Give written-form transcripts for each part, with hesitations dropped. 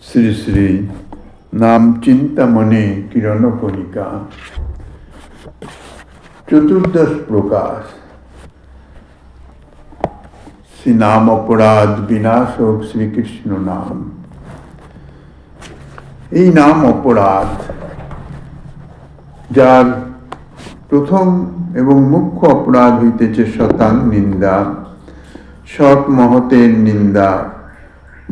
শ্রী শ্রী নাম চিন্তামণি কিরণ কণিকা চতুর্দশ প্রকাশ। শ্রী নাম অপরাধ বিনাশক শ্রীকৃষ্ণ নাম। এই নাম অপরাধ, যার প্রথম এবং মুখ্য অপরাধ হইতেছে শতাং নিন্দা, সৎ মহতের নিন্দা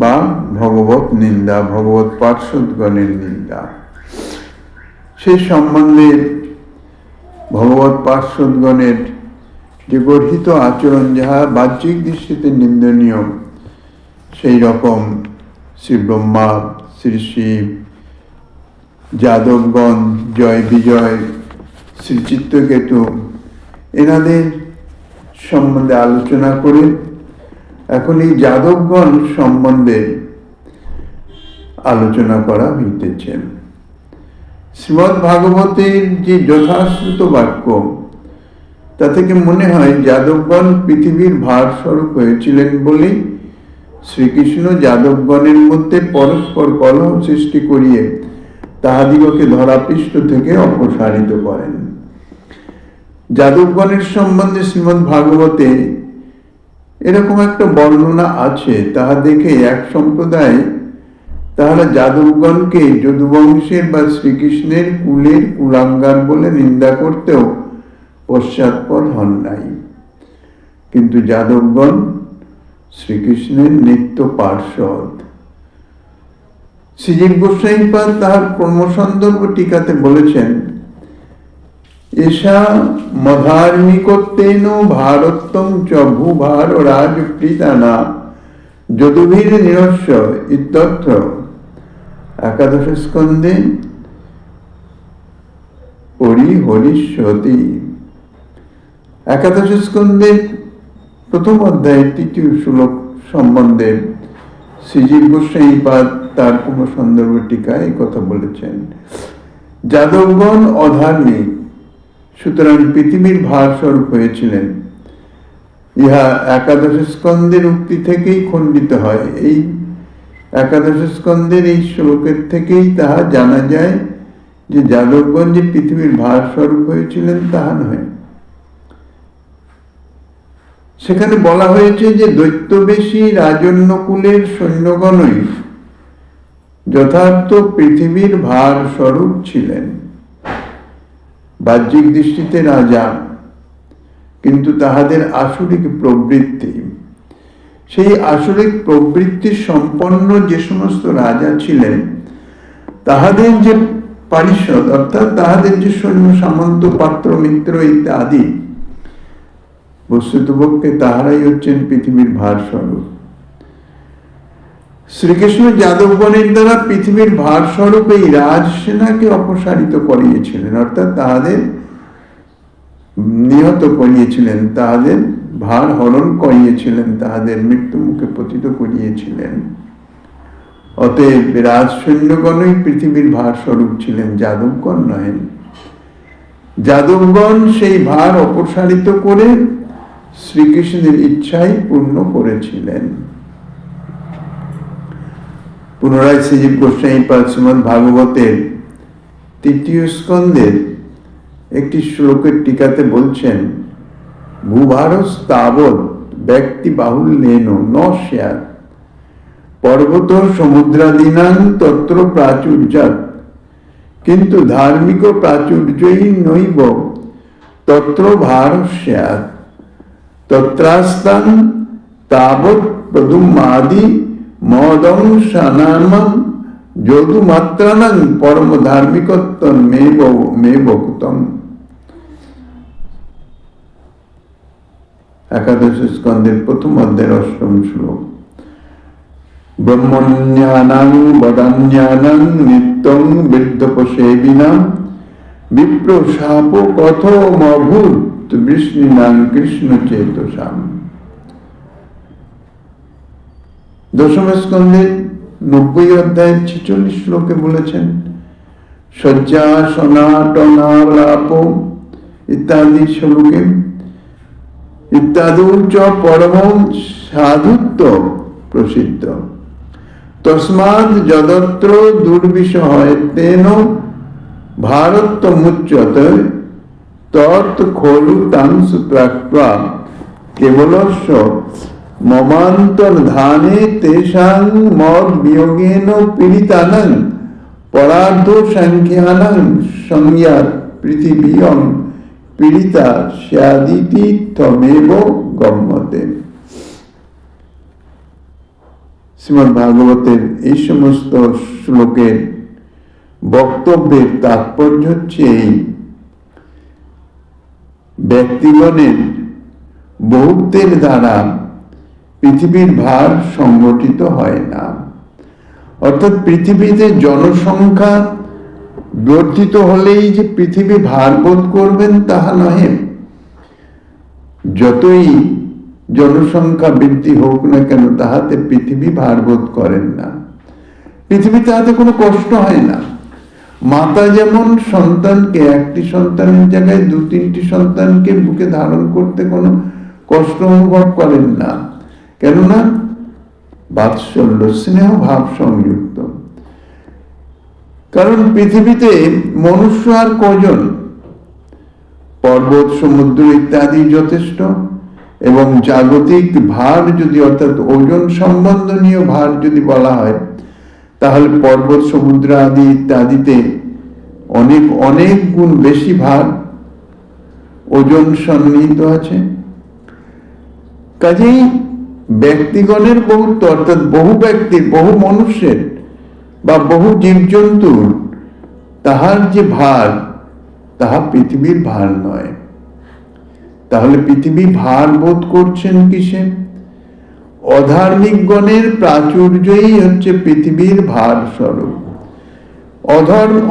বা ভগবত নিন্দা, ভগবত পার্শ্বদগণের নিন্দা। সেই সম্বন্ধে ভগবত পার্শ্বদগণের যে গর্হিত আচরণ, যাহা বাহ্যিক দৃষ্টিতে নিন্দনীয়, সেই রকম শ্রী ব্রহ্মা, শ্রী শিব, যাদবগণ, জয় বিজয়, শ্রী চিত্তকেতু, এনাদের সম্বন্ধে আলোচনা করে এখন এই যাদবগণ সম্বন্ধে আলোচনা করা হইতেছে। শ্রীমদ্ ভাগবতের যে যথাশ্রুত বাক্য, তা থেকে মনে হয় যাদবগণ পৃথিবীর ভারস্বরূপ হয়েছিলেন বলেই শ্রীকৃষ্ণ যাদবগণের মধ্যে পরস্পর কলহ সৃষ্টি করিয়ে তাহাদিগকে ধরাপৃষ্ঠ থেকে অপসারিত করেন। যাদবগণের সম্বন্ধে শ্রীমদ্ ভাগবতে এরকম একটা বর্ণনা আছে, তাহা দেখে এক সম্প্রদায় তাহারা যাদবগণকে যদুবংশের বা শ্রীকৃষ্ণের কুলের কুলাঙ্গার বলে নিন্দা করতেও পশ্চাৎপদ হন নাই। কিন্তু যাদবগণ শ্রীকৃষ্ণের নিত্য পার্ষদ। শ্রীজীব গোস্বামীপাদ তাহার ক্রমসন্দর্ভ টিকাতে বলেছেন, এষা মধার্মিকত্বেন ভারত্বং চ ভূভার রাজপ্রীতানা যদুভীর নিরস্য ইত্যর্থ। একাদশ স্কন্ধে হরিহরিষ্যতি। একাদশ স্কন্ধের প্রথম অধ্যায়ের তৃতীয় শ্লোক সম্বন্ধে শ্রীজীব গোস্বামীপাদ তার ক্রমসন্দর্ভ টিকায় এই কথা বলেছেন। যাদবগণ অধার্মিক, সুতরাং পৃথিবীর ভারস্বরূপ হয়েছিলেন। ইহা একাদশ স্কন্ধের উক্তি থেকেই খণ্ডিত হয়। এই একাদশ স্কন্ধের এই শ্লোকের থেকেই তাহা জানা যায় যে যাদবগণ যে পৃথিবীর ভারস্বরূপ হয়েছিলেন তাহা নয়। সেখানে বলা হয়েছে যে দৈত্যবেশী রাজন্যকুলের সৈন্যগণই যথার্থ পৃথিবীর ভারস্বরূপ ছিলেন। বাহ্যিক দৃষ্টিতে রাজা, কিন্তু তাহাদের আসরিক প্রবৃত্তি, সেই আসরিক প্রবৃত্তি সম্পন্ন যে সমস্ত রাজা ছিলেন, তাহাদের যে পারিষদ অর্থাৎ তাহাদের যে সৈন্য সামন্ত পাত্র মিত্র ইত্যাদি, বস্তুতপক্ষে তাহারাই হচ্ছেন পৃথিবীর ভারস্বরূপ। শ্রীকৃষ্ণ যাদবগণের দ্বারা পৃথিবীর ভারস্বরূপ এই রাজসেনাকে অপসারিত করিয়েছিলেন, অর্থাৎ তাহাদের নিহত করিয়েছিলেন, তাহাদের ভার হরণ করিয়েছিলেন, তাহাদের মৃত্যু মুখে পতিত করিয়েছিলেন। অতএব রাজ সৈন্যগণই পৃথিবীর ভারস্বরূপ ছিলেন, যাদবগণ নহেন। যাদবগণ সেই ভার অপসারিত করে শ্রীকৃষ্ণের ইচ্ছাই পূর্ণ করেছিলেন। পুনরায় শ্রীজীব গোস্বামীপাদ শ্রীমদ্ ভাগবতের তৃতীয় স্কন্ধের একটি শ্লোকের টিকাতে বলছেন, ভূভারস্তাবৎ ব্যক্তি বাহুল্যেন ন স্যাৎ পর্বত সমুদ্রাদিনাং তত্র প্রাচুর্যাৎ কিন্তু ধার্মিক প্রাচুর্যই নৈব তত্র ভার স্যাৎ তত্রাস্তাং তাবৎ প্রদুম্মাদি মদংশানামং যদুমাত্রানাং পরম ধার্মিকত্বং মে বক্তং। একাদশ স্কন্ধের প্রথম অধ্যায়ের অষ্টম শ্লোক। ব্রহ্মণ্যানাং বদান্যানাং নিত্যং বৃদ্ধপসেবিনাং বিপ্র শাপ কথমভূত বিষ্ণুনাং কৃষ্ণ চেতসাম। দশম স্কন্ধের 90 অধ্যায়ের 46 শ্লোকে বলেছেন, শয্যা সনাতনালাপ ইত্যাদি শ্লোকে ইত্যাদি চ পরম সাধুত্ব প্রসিদ্ধ তস্মাৎ যদত্র দুর্বিষয় তেন ভারতমুচ্যতে তৎ খলু তাংস ত্যাক্ত্বা কেবলস্য মমান্তর্ধানে তেষাং মদ বিয়োগেন পীড়িতানাং পরার্ধ সংখ্যানাং সংজ্ঞাত পৃথিবীয়ং পীড়িতা স্যাদিতি তমেব গম্যতে। শ্রীমদ্ ভাগবতের এই সমস্ত শ্লোকের বক্তব্যের তাৎপর্য হচ্ছে এই: ব্যক্তিগণের বহুত্বের দ্বারা পৃথিবীর ভার সংগঠিত হয় না। অর্থাৎ পৃথিবীতে জনসংখ্যা বর্ধিত হলেই যে পৃথিবী ভার বোধ করবেন তাহা নহে। যতই জনসংখ্যা বৃদ্ধি হোক না কেন, তাহাতে পৃথিবী ভার বোধ করেন না। পৃথিবী তাহাতে কোনো কষ্ট হয় না। মাতা যেমন সন্তানকে, একটি সন্তানের জায়গায় 2-3টি সন্তানকে বুকে ধারণ করতে কোনো কষ্ট অনুভব করেন না, কেননা বাৎসল্য স্নেহ ভাব সংযুক্ত। কারণ পৃথিবীতে মনুষ্য আর কজন? পর্বত, সমুদ্র ইত্যাদি যথেষ্ট। এবং জাগতিক ভার যদি, অর্থাৎ ওজন সম্বন্ধনীয় ভার যদি বলা হয়, তাহলে পর্বত, সমুদ্র আদি ইত্যাদিতে অনেক অনেক গুণ বেশি ভার, ওজন সন্নিহিত আছে। কাজেই ব্যক্তিগণের বহুত্ব, অর্থাৎ বহু ব্যক্তির, বহু মনুষ্যের বা বহু জীবজন্তুর তাহার যে ভার, তাহা পৃথিবীর ভার নয়। তাহলে পৃথিবী ভার বোধ করছেন কিসে? অধার্মিক গণের প্রাচুর্যই হচ্ছে পৃথিবীর ভার স্বরূপ।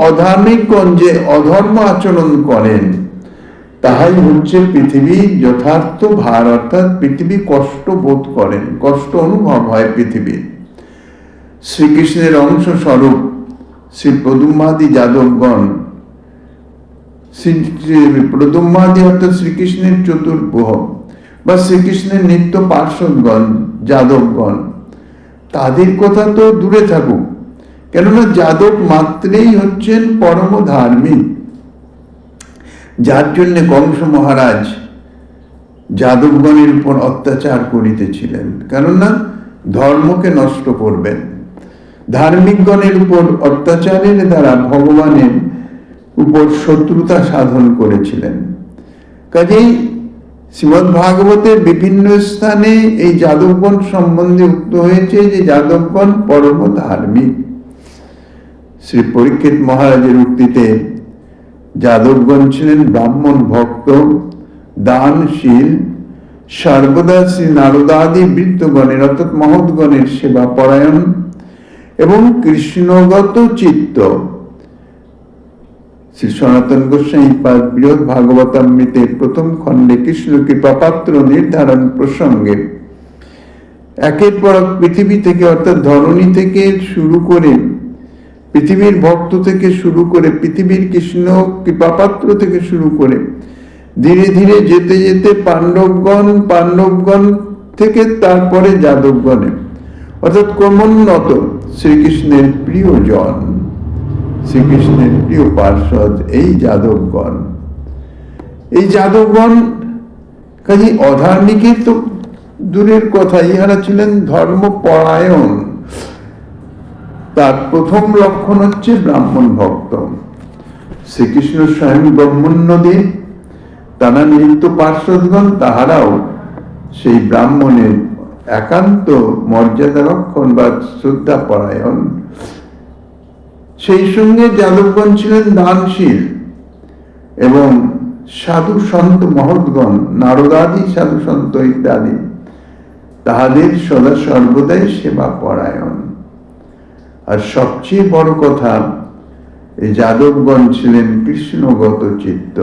অধার্মিকগণ যে অধর্ম আচরণ করেন, তাহাই হচ্ছে পৃথিবীর যথার্থ ভার। অর্থাৎ পৃথিবী কষ্ট বোধ করেন, কষ্ট অনুভব হয় পৃথিবীর। শ্রীকৃষ্ণের অংশ স্বরূপ শ্রী প্রদ্যুম্নাদি যাদবগণ, প্রদ্যুম্নাদি অর্থাৎ শ্রীকৃষ্ণের চতুর্ভুজ বা শ্রীকৃষ্ণের নিত্য পার্শ্বদগণ যাদবগণ, তাদের কথা তো দূরে থাকুক, কেননা যাদব মাত্রেই হচ্ছেন পরম ধার্মিক, যার জন্য কংস মহারাজ যাদবগণের উপর অত্যাচার করিতেছিলেন, কেননা ধর্মকে নষ্ট করবেন। ধার্মিকগণের উপর অত্যাচারের দ্বারা ভগবানের উপর শত্রুতা সাধন করেছিলেন। কাজেই শ্রীমদ্ ভাগবতের বিভিন্ন স্থানে এই যাদবগণ সম্বন্ধে উক্ত হয়েছে যে যাদবগণ পরম ধার্মিক। শ্রী পরীক্ষিত মহারাজের উক্তিতে যাদবগণ ছিলেন ব্রাহ্মণ ভক্ত, দানশীল, সর্বদা শ্রী নারদাদি বৃত্তগণের অর্থাৎ মহৎগণের সেবা পরায়ণ এবং কৃষ্ণগত চিত্ত। শ্রী সনাতন গোস্বামী পাদ বৃহৎ ভাগবতামৃতে প্রথম খণ্ডে কৃষ্ণ কৃপাপাত্র নির্ধারণ প্রসঙ্গে একের পর পৃথিবী থেকে, অর্থাৎ ধরণী থেকে শুরু করে, পৃথিবীর ভক্ত থেকে শুরু করে, পৃথিবীর কৃষ্ণ কৃপাপাত্র থেকে শুরু করে ধীরে ধীরে যেতে যেতে পাণ্ডবগণ থেকে তারপরে যাদবগণে, অর্থাৎ ক্রমোন্নত শ্রীকৃষ্ণের প্রিয়জন, শ্রীকৃষ্ণের প্রিয় পার্ষদ এই যাদবগণ। এই যাদবগণ কাজে অধার্মিকের তো দূরের কথা, ইহারা ছিলেন ধর্মপরায়ণ। তার প্রথম লক্ষণ হচ্ছে ব্রাহ্মণ ভক্ত। শ্রীকৃষ্ণ স্বয়ং ব্রহ্মণ্যদেব, তারা নিত্য পার্শ্বদগণ, তাহারাও সেই ব্রাহ্মণের একান্ত মর্যাদা রক্ষণ বা শ্রদ্ধা পরায়ণ। সেই সঙ্গে যাদবগণ ছিলেন দানশীল এবং সাধু সন্ত মহৎগণ, নারদাদি সাধু সন্ত ইত্যাদি, তাহাদের সদা সর্বদাই সেবা পরায়ণ। আর সবচেয়ে বড় কথা, এই যাদবগণ ছিলেন কৃষ্ণগত চিত্ত।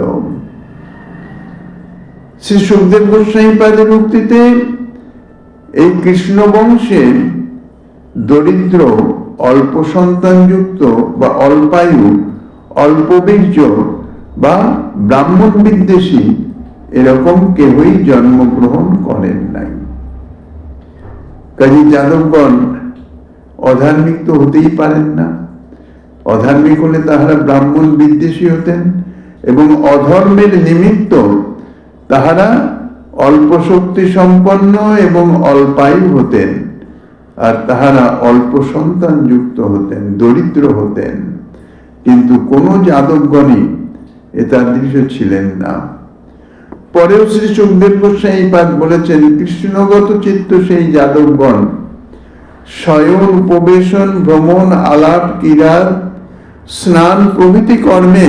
শ্রী সুখদেব গোস্বামী পাদের উক্তিতে এই কৃষ্ণ বংশের দরিদ্র, অল্প সন্তানযুক্ত বা অল্পায়ু, অল্প বীর্য বা ব্রাহ্মণ বিদ্বেষী এরকম কেউই জন্মগ্রহণ করেন নাই। কাজী যাদবগণ অধার্মিক তো হতেই পারেন না। অধার্মিক হলে তাহারা ব্রাহ্মণ বিদ্বেষী হতেন, এবং অধর্মের নিমিত্ত তাহারা অল্প শক্তি সম্পন্ন এবং অল্পায়ু হতেন, আর তাহারা অল্প সন্তান যুক্ত হতেন, দরিদ্র হতেন। কিন্তু কোন যাদবগণই এতাদৃশ ছিলেন না। পরেও শ্রী সুখদেব গোস্বামী পাদ বলেছেন, কৃষ্ণগত চিত্ত সেই যাদবগণ শয়ন, উপবেশন, ভ্রমণ, আলাপ, ক্রীড়া, স্নান প্রভৃতি কর্মে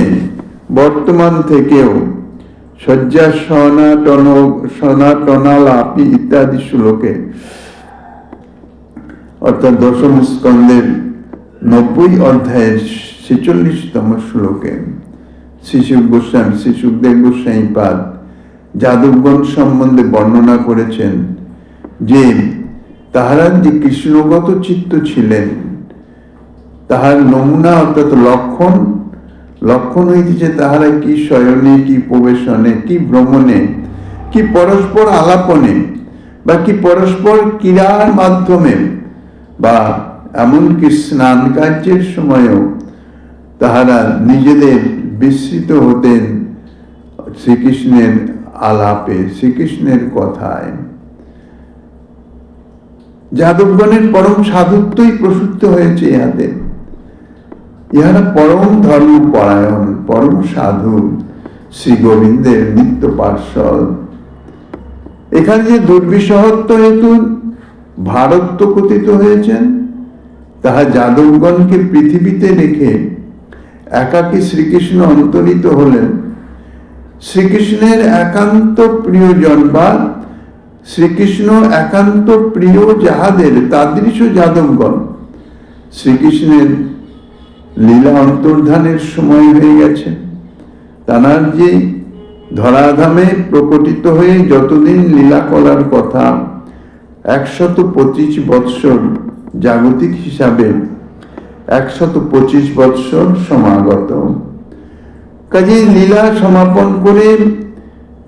বর্তমান থেকেও শয্যা সনাতনালাপি ইত্যাদি শ্লোকে, অর্থাৎ দশম স্কন্ধের 90 অধ্যায়ের 46তম শ্লোকে শ্রী সুখদেব গোস্বামী পাদ যাদবগণ সম্বন্ধে বর্ণনা করেছেন যে তাহারা যে কৃষ্ণগত চিত্ত ছিলেন, তাহার নমুনা অর্থাৎ লক্ষণ হইতেছে তাহারা কি শয়নে, কি প্রবেশনে, কি ভ্রমণে, কি পরস্পর আলাপনে, বা কি পরস্পর ক্রীড়ার মাধ্যমে, বা এমনকি স্নান কার্যের সময়ও তাহারা নিজেদের বিস্মৃত হতেন শ্রীকৃষ্ণের আলাপে, শ্রীকৃষ্ণের কথায়। যাদবগণের পরম সাধুত্বই প্রসূত হয়েছে ইহাদের। ইহারা পরম ধর্মপরায়ণ, পরম সাধু, শ্রী গোবিন্দের নিত্য পার্ষদ। এখানে যে দুর্বিষহত্ব হেতু ভারত কথিত হয়েছেন, তাহা যাদবগণকে পৃথিবীতে রেখে একাকী শ্রীকৃষ্ণ অন্তরিত হলেন। শ্রীকৃষ্ণের একান্ত প্রিয়জন বা শ্রীকৃষ্ণ একান্ত প্রিয় যাহাদের, তাদৃশ যাদবগণ শ্রীকৃষ্ণের লীলা অন্তর্ধানের সময় হয়ে গেছে। তাঁর যে ধরাধামে প্রকটিত হয়ে যতদিন লীলা করার কথা, 125 বৎসর জাগতিক হিসাবে 125 বৎসর সমাগত। কাজে লীলা সমাপন করে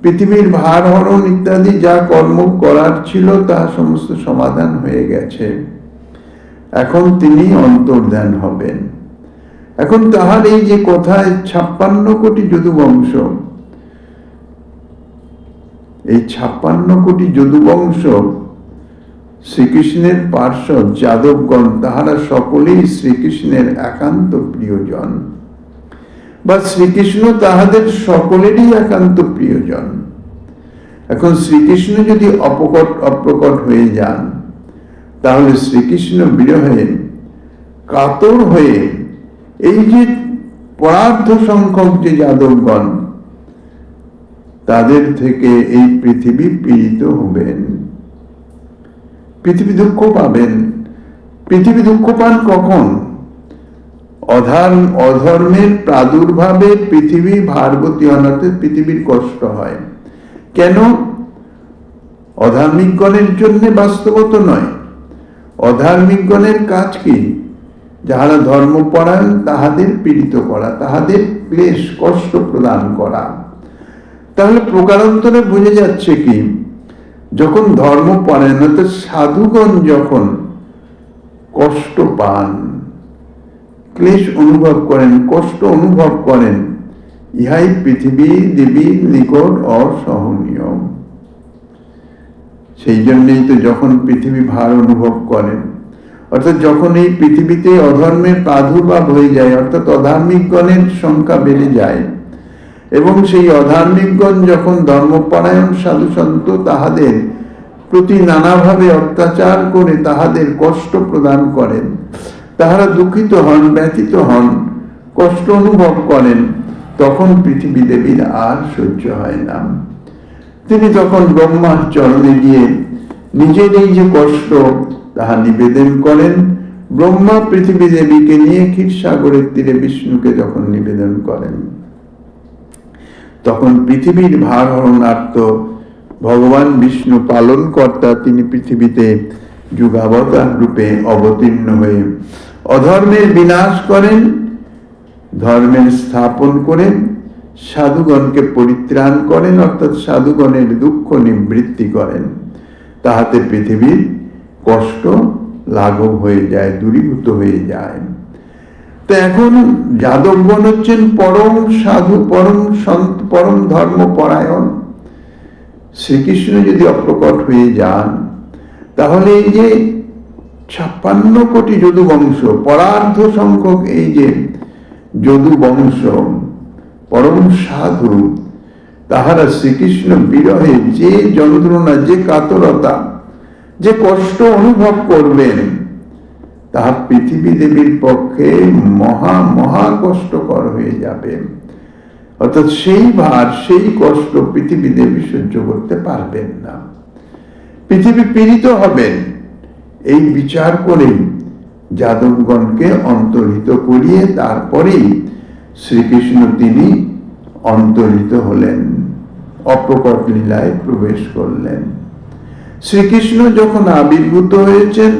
পৃথিবীর ভার হরণ ইত্যাদি যা কর্ম করার ছিল তা সমস্ত সমাধান হয়ে গেছে। এখন তিনি অন্তর্ধান হবেন। এখন তাহার এই যে কথায় 56 কোটি যদুবংশ, এই 56 কোটি যদুবংশ শ্রীকৃষ্ণের পার্ষদ যাদবগণ, তাহারা সকলেই শ্রীকৃষ্ণের একান্ত প্রিয়জন, বা শ্রীকৃষ্ণ তাহাদের সকলেরই একান্ত প্রিয়জন। এখন শ্রীকৃষ্ণ যদি অপ্রকট হয়ে যান, তাহলে শ্রীকৃষ্ণ বিরহে কাতর হয়ে এই যে পরার্ধ সংখ্যক যে যাদবগণ, তাদের থেকে এই পৃথিবী পীড়িত হবেন, পৃথিবী দুঃখ পাবেন। পৃথিবী দুঃখ পান কখন? অধর্মের প্রাদুর্ভাবে পৃথিবী ভারবতী অনাথে পৃথিবীর কষ্ট হয়। কেন? অধার্মিকগণের জন্য বাস্তবত নয়। অধার্মিকগণের কাজ কি? যাহারা ধর্মপরায়ণ তাহাদের পীড়িত করা, তাহাদের ক্লেশ কষ্ট প্রদান করা। তাহলে প্রকারান্তরে বুঝে যাচ্ছে কি, যখন ধর্মপরায়ণ অর্থাৎ সাধুগণ যখন কষ্ট পান, ক্লেশ অনুভব করেন, কষ্ট অনুভব করেন, ইহাই পৃথিবী দেবীর নিকট অসহনীয়। সেই জন্যই তো যখন পৃথিবী ভার অনুভব করেন, অর্থাৎ যখন এই পৃথিবীতে অধর্মের প্রাদুর্ভাব হয়ে যায়, অর্থাৎ অধার্মিকগণের সংখ্যা বেড়ে যায়, এবং সেই অধার্মিকগণ যখন ধর্মপরায়ণ সাধু সন্ত তাহাদের প্রতি নানাভাবে অত্যাচার করে তাহাদের কষ্ট প্রদান করেন, তাহারা দুঃখিত হন, ব্যথিত হন, কষ্ট অনুভব করেন, তখন পৃথিবী দেবীর আর সহ্য হয় না। তিনি তখন ব্রহ্মার চরণে গিয়ে নিজের এই যে কষ্ট তাহা নিবেদন করেন। ব্রহ্মা পৃথিবী দেবীকে নিয়ে ক্ষীরসাগরের তীরে বিষ্ণুকে যখন নিবেদন করেন, তখন পৃথিবীর ভার হরণার্থ ভগবান বিষ্ণু পালন কর্তা, তিনি পৃথিবীতে যুগাবতার রূপে অবতীর্ণ হয়ে অধর্মের বিনাশ করেন, ধর্মের স্থাপন করেন, সাধুগণকে পরিত্রাণ করেন, অর্থাৎ সাধুগণের দুঃখ নিবৃত্তি করেন, তাহাতে পৃথিবীর কষ্ট লাঘব হয়ে যায়, দূরীভূত হয়ে যায়। তো এখন যাদবগণ হচ্ছেন পরম সাধু, পরম সন্ত, পরম ধর্মপরায়ণ। শ্রীকৃষ্ণ যদি অপ্রকট হয়ে যান, তাহলে এই যে 56 কোটি যদু বংশ, পরার্ধ সংখ্যক এই যে যদু বংশ, পরম সাধু, তাহারা শ্রীকৃষ্ণ বিরহে যে যন্ত্রণা, যে কাতরতা, যে কষ্ট অনুভব করবেন, তাহা পৃথিবী দেবীর পক্ষে মহা মহা কষ্টকর হয়ে যাবে। অর্থাৎ সেই ভার, সেই কষ্ট পৃথিবী দেবী সহ্য করতে পারবেন না, পৃথিবী পীড়িত হবেন। এই বিচার করে যাদবগণকে অন্তর্হিত করিয়ে তারপরেই শ্রীকৃষ্ণ তিনি অন্তর্হিত হলেন, অপ্রকট লীলায় প্রবেশ করলেন। শ্রীকৃষ্ণ যখন আবির্ভূত হয়েছেন,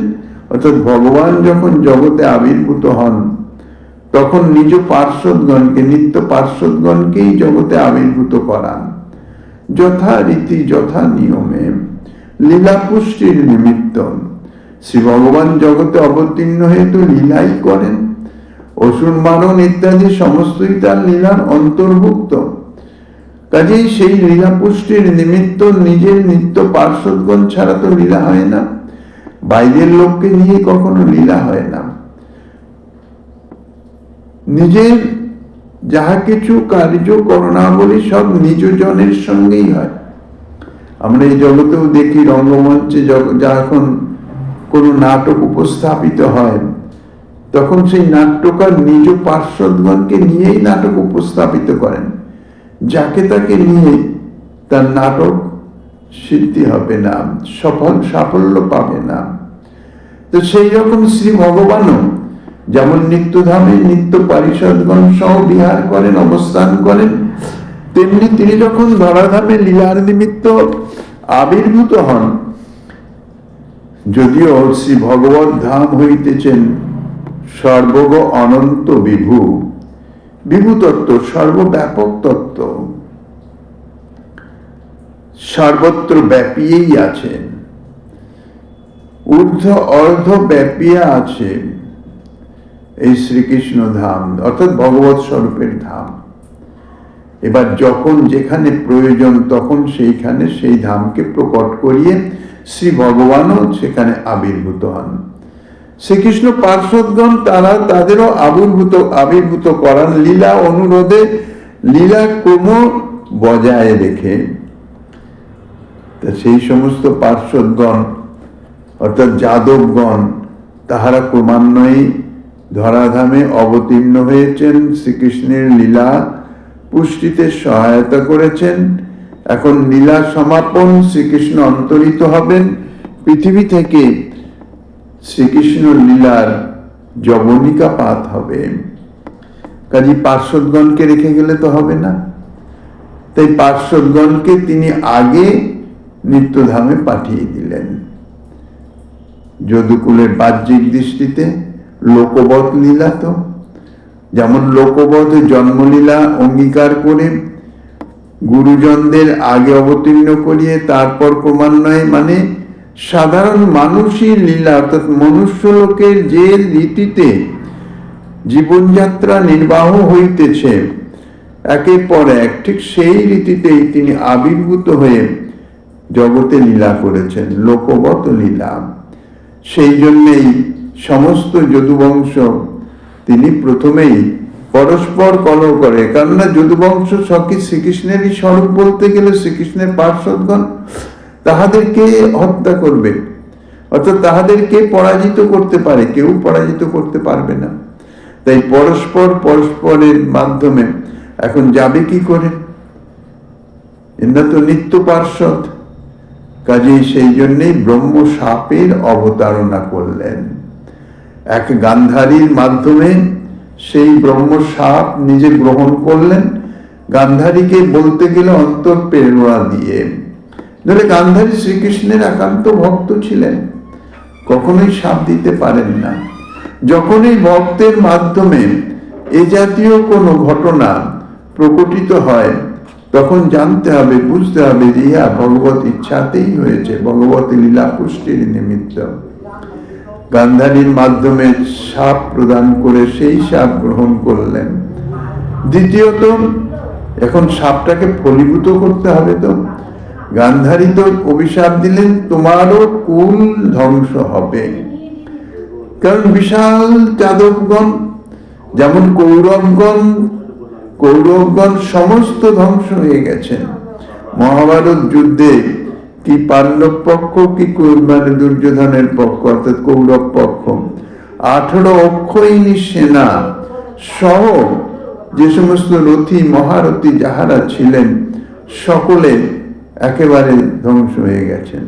অর্থাৎ ভগবান যখন জগতে আবির্ভূত হন, তখন নিজ পার্শ্বদগণকে, নিত্য পার্শ্বদগণকেই জগতে আবির্ভূত করান, যথারীতি যথা নিয়মে, লীলা পুষ্টির নিমিত্ত। শ্রী ভগবান জগতে অবতীর্ণ হয়ে তো লীলাই করেন, অসুর মারণ ইত্যাদি সমস্তই তার লীলার অন্তর্ভুক্ত। কাজেই সেই লীলা পুষ্টির নিমিত্ত নিজের নিত্য পার্শ্বদগণ ছাড়া তো লীলা হয় না, বাইরের লোককে নিয়ে কখনো লীলা হয় না। নিজের যাহা কিছু কার্য করণাবলী সব নিজ জনের সঙ্গেই হয়। আমরা এই জগতেও দেখি রঙ্গমঞ্চে যখন কোনো নাটক উপস্থাপিত হয়, তখন সেই নাট্যকার নিজ পার্শ্বদগণকে নিয়েই নাটক উপস্থাপিত করেন, যাকে তাকে নিয়ে তার নাটক সিদ্ধি হবে না, সাফল্য পাবে না। তো সেই রকম শ্রী ভগবানও যেমন নিত্যধামে নিত্য পারিষদগণ সহ বিহার করেন, অবস্থান করেন, তেমনি তিনি যখন ধরাধামে লীলার নিমিত্ত আবির্ভূত হন, যদিও শ্রী ভগবত ধাম হইতেছেন সর্বগ অনন্ত বিভু, বিভু তত্ত্ব, সর্বব্যাপক তত্ত্ব, সর্বত্র ব্যাপিয়েই আছেন, ঊর্ধ্ব অর্ধ ব্যাপিয়া আছে এই শ্রীকৃষ্ণ ধাম, অর্থাৎ ভগবত স্বরূপের ধাম। এবার যখন যেখানে প্রয়োজন তখন সেইখানে সেই ধামকে প্রকট করিয়ে শ্রী ভগবানও সেখানে আবির্ভূত হন। শ্রীকৃষ্ণ পার্শ্বদগণ তারা তাদেরও আবির্ভূত করান লীলা অনুরোধে, লীলা ক্রম বজায় রেখে। সেই সমস্ত পার্শ্বদগণ অর্থাৎ যাদবগণ, তাহারা ক্রমান্বয়ে ধরাধামে অবতীর্ণ হয়েছেন, শ্রীকৃষ্ণের লীলা পুষ্টিতে সহায়তা করেছেন। এখন লীলা সমাপন, শ্রীকৃষ্ণ অন্তরিত হবেন, পৃথিবী থেকে শ্রীকৃষ্ণ লীলার যবনিকাপাত হবে। কাজী পার্শ্বদগণকে রেখে গেলে তো হবে না, তাই পার্শ্বদগণকে তিনি আগে নিত্যধামে পাঠিয়ে দিলেন। যদুকুলের বাহ্যিক দৃষ্টিতে লোকবৎ লীলা, তো যেমন লোকবৎ জন্মলীলা অঙ্গীকার করে গুরুজনদের আগে অবতীর্ণ করিয়ে তারপর ক্রমান্বয়ে, মানে সাধারণ মানুষই লীলা, অর্থাৎ মনুষ্য লোকের যে রীতিতে জীবনযাত্রা নির্বাহ হইতেছে একের পর এক, ঠিক সেই রীতিতেই তিনি আবির্ভূত হয়ে জগতে লীলা করেছেন, লোকবৎ লীলা। সেই জন্যেই সমস্ত যদুবংশ তিনি প্রথমেই পরস্পর কলহ করে, কেননা যদুবংশ সখী শ্রীকৃষ্ণেরই স্বরূপ বলতে গেলে শ্রীকৃষ্ণের পার্শ্বদগণ তাহাদেরকে হত্যা করবে, অর্থাৎ তাহাদেরকে পরাজিত করতে পারে, কেউ পরাজিত করতে পারবে না। তাই পরস্পরের মাধ্যমে এখন যাবে কি করে, এরা তো নিত্য পার্শ্বদ। কাজেই সেই জন্যেই ব্রহ্ম সাপের অবতারণা করলেন। এক গান্ধারীর মাধ্যমে সেই ব্রহ্ম সাপ নিজে গ্রহণ করলেন, গান্ধারীকে বলতে গেলে অন্তর প্রেরণা দিয়ে। ধরে গান্ধারী শ্রীকৃষ্ণের একান্ত ভক্ত ছিলেন, কখনোই সাপ দিতে পারেন না। যখন এই ভক্তের মাধ্যমে এ জাতীয় কোনো ঘটনা প্রকটিত হয়, তখন জানতে হবে, বুঝতে হবে যে ইহা ভগবত ইচ্ছাতেই হয়েছে, ভগবত লীলা পুষ্টির নিমিত্ত। গান্ধারীর মাধ্যমে শাপ প্রদান করে সেই শাপ গ্রহণ করলেন। দ্বিতীয়ত, এখন শাপটাকে ফলীভূত করতে হবে। তো গান্ধারী তো অভিশাপ দিলেন তোমারও কুল ধ্বংস হবে, কারণ বিশাল যাদবগণ, যেমন কৌরবগণ সমস্ত ধ্বংস হয়ে গেছেন মহাভারত যুদ্ধে। কি পাণ্ডব পক্ষ কি মানে দুর্যোধনের পক্ষ অর্থাৎ কৌরব পক্ষ, 18 অক্ষয়িনী সেনা সহ যে সমস্ত রথী মহারথী যাহারা ছিলেন সকলে একেবারে ধ্বংস হয়ে গেছেন।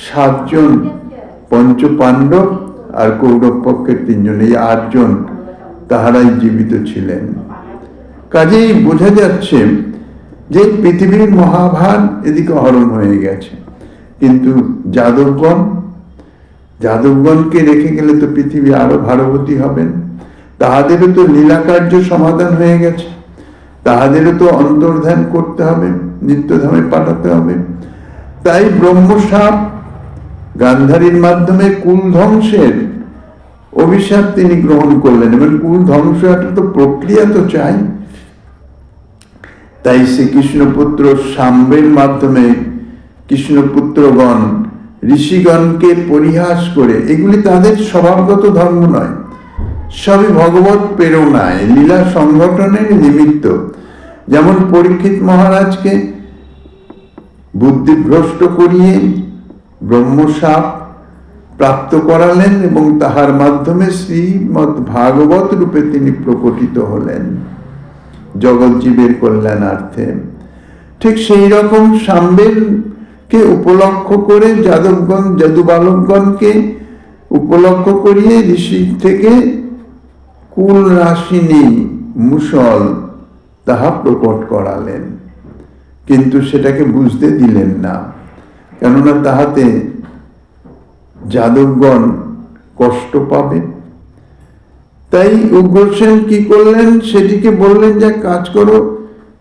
7 জন পঞ্চ পাণ্ডব আর কৌরব পক্ষের 3 জন, এই 8 জন তাহারাই জীবিত ছিলেন। কাজেই বোঝা যাচ্ছে যে পৃথিবীর মহাভার এদিকে হরণ হয়ে গেছে, কিন্তু যাদবগণকে রেখে গেলে তো পৃথিবী আরো ভারবতী হবেন। তাহাদেরও তো লীলাকার্য সমাধান হয়ে গেছে, তাহাদেরও তো অন্তর্ধান করতে হবে, নিত্যধামে পাঠাতে হবে। তাই ব্রহ্মশাপ গান্ধারীর মাধ্যমে কুল ধ্বংসের অভিশাপ তিনি গ্রহণ করলেন, এবং কুল ধ্বংস একটা তো প্রক্রিয়া তো চাই। তাই শ্রীকৃষ্ণপুত্র শাম্বের মাধ্যমে কৃষ্ণপুত্রগণ ঋষিগণকে পরিহাস করে, এগুলি তাদের স্বভাবগত ধর্ম নয়, সবই ভগবত প্রেরণায় লীলা সংগঠনের নিমিত্ত। যেমন পরীক্ষিত মহারাজকে বুদ্ধিভ্রষ্ট করিয়ে ব্রহ্মশাপ প্রাপ্ত করালেন এবং তাহার মাধ্যমে শ্রীমদ্ ভাগবত রূপে তিনি প্রকটিত হলেন জগৎ জীবের কল্যাণার্থে। ঠিক সেই রকম শাম্বেরকে উপলক্ষ করে যাদুবালকগণকে উপলক্ষ করিয়ে ঋষি থেকে কুল নাশিনী মুষল তাহা প্রকট করালেন, কিন্তু সেটাকে বুঝতে দিলেন না, কেননা তাহাতে যাদবগণ কষ্ট পাবে। তাই উগ্রসেন কি করলেন, সেটিকে বললেন যে কাজ করো,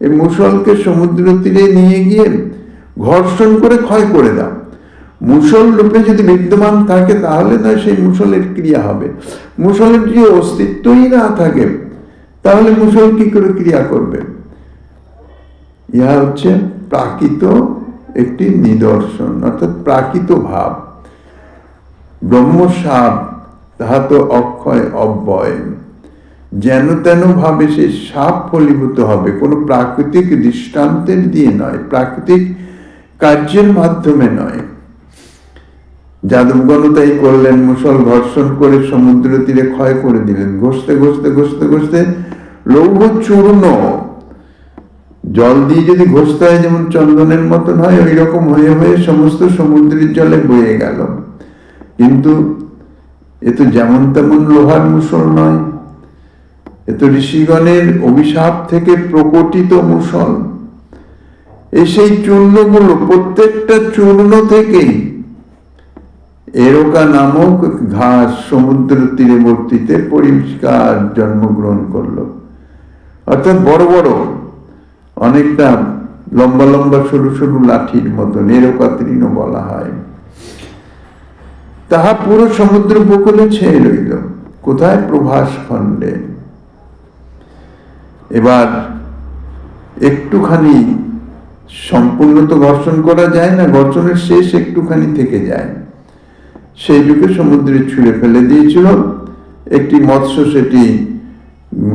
এই মুষলকে সমুদ্র তীরে নিয়ে গিয়ে ঘর্ষণ করে ক্ষয় করে দাও। মুষল রূপে যদি বিদ্যমান থাকে তাহলে নয় সেই মুষলের ক্রিয়া হবে। মুষলের যদি অস্তিত্বই না থাকে তাহলে মুষল কি করে ক্রিয়া করবে? ইহা হচ্ছে প্রাকৃত একটি নিদর্শন, অর্থাৎ প্রাকৃত ভাব। ব্রহ্মসাপ তাহা তো অক্ষয় অব্যয়, যেন তেন ভাবে সেই সাপ ফলীভূত হবে, কোনো প্রাকৃতিক দৃষ্টান্তের দিয়ে নয়, প্রাকৃতিক কার্যের মাধ্যমে নয়। যাদবগণ তাই করলেন, মুষল ঘর্ষণ করে সমুদ্র তীরে ক্ষয় করে দিলেন। ঘষতে ঘষতে ঘষতে ঘষতে লৌহ চূর্ণ, জল দিয়ে যদি ঘষতে হয় যেমন চন্দনের মতন হয়, ওই রকম হয়ে হয়ে সমস্ত সমুদ্রের জলে বয়ে গেল। কিন্তু এ তো যেমন তেমন লোহার মুষল নয়, এ তো ঋষিগণের অভিশাপ থেকে প্রকটিত মুষল। এই সেই চূর্ণগুলো, প্রত্যেকটা চূর্ণ থেকেই এরকা নামক ঘাস সমুদ্র তীরবর্তীতে পরিষ্কার জন্মগ্রহণ করলো। অর্থাৎ বড় বড় অনেকটা লম্বা লম্বা সরু সরু লাঠির মতন এরকা তৃণ বলা হয়, তাহা পুরো সমুদ্র উপকূলে ছেয়ে রইল। কোথায়? প্রভাস খণ্ডে। এবার একটুখানি, সম্পূর্ণ তো ঘর্ষণ করা যায় না, ঘর্ষণের শেষ একটুখানি থেকে যায়, সেই যুগে সমুদ্রে ছুঁড়ে ফেলে দিয়েছিল। একটি মৎস্য সেটি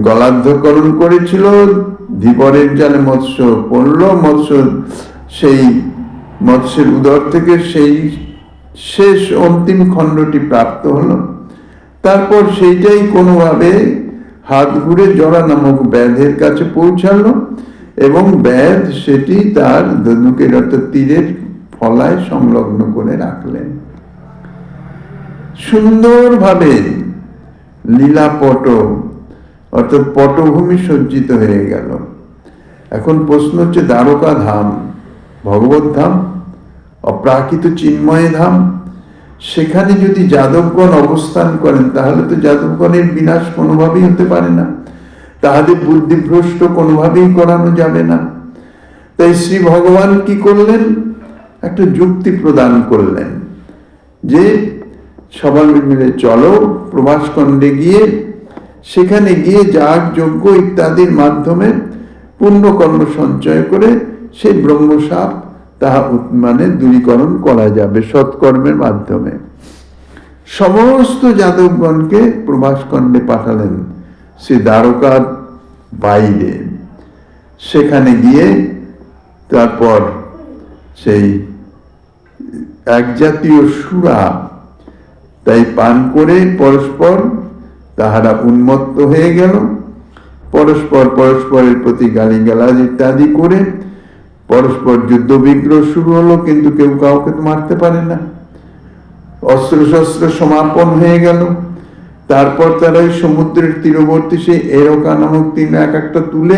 গলার্ধকরণ করেছিল, ধীবরের জালে মৎস্য পড়ল, সেই মৎস্যের উদর থেকে সেই শেষ অন্তিম খণ্ডটি প্রাপ্ত হলো। তারপর সেইটাই কোনোভাবে হাত ঘুরে জরা নামক ব্যাধের কাছে পৌঁছালো এবং ব্যাধ সেটি তার ধনুকের অর্থাৎ তীরের ফলায় সংলগ্ন করে রাখলেন। সুন্দরভাবে লীলাপট অর্থাৎ পটভূমি সজ্জিত হয়ে গেল। এখন প্রশ্ন হচ্ছে, দ্বারকা ধাম, ভগবত ধাম, অপ্রাকৃত চিন্ময় ধাম, সেখানে যদি যাদবগণ অবস্থান করেন তাহলে তো যাদবগণের বিনাশ কোনোভাবেই হতে পারে না, তাহাদের বুদ্ধিভ্রষ্ট কোনোভাবেই করানো যাবে না। তাই শ্রী ভগবান কি করলেন? একটা যুক্তি প্রদান করলেন যে সবাই মিলে চলো প্রভাসখণ্ডে গিয়ে, সেখানে গিয়ে যাগ যজ্ঞ ইত্যাদির মাধ্যমে পুণ্যকর্ম সঞ্চয় করে সেই ব্রহ্মসাপ তাহা মানে দূরীকরণ করা যাবে সৎকর্মের মাধ্যমে। সমস্ত যাদবগণকে প্রভাসখণ্ডে পাঠালেন সে দ্বারকার বাইরে। সেখানে গিয়ে তারপর সেই এক জাতীয় সুরা তাই পান করে পরস্পর তাহারা উন্মত্ত হয়ে গেল। পরস্পর পরস্পরের প্রতি গালিগালাজ ইত্যাদি করে পরস্পর যুদ্ধ বিগ্রহ শুরু হলো, কিন্তু কেউ কাউকে তো মারতে পারে না। অস্ত্র শস্ত্র সমাপন হয়ে গেল। তারপর তারা ওই সমুদ্রের তীরবর্তী সেই এরকা নামক তীর এক একটা তুলে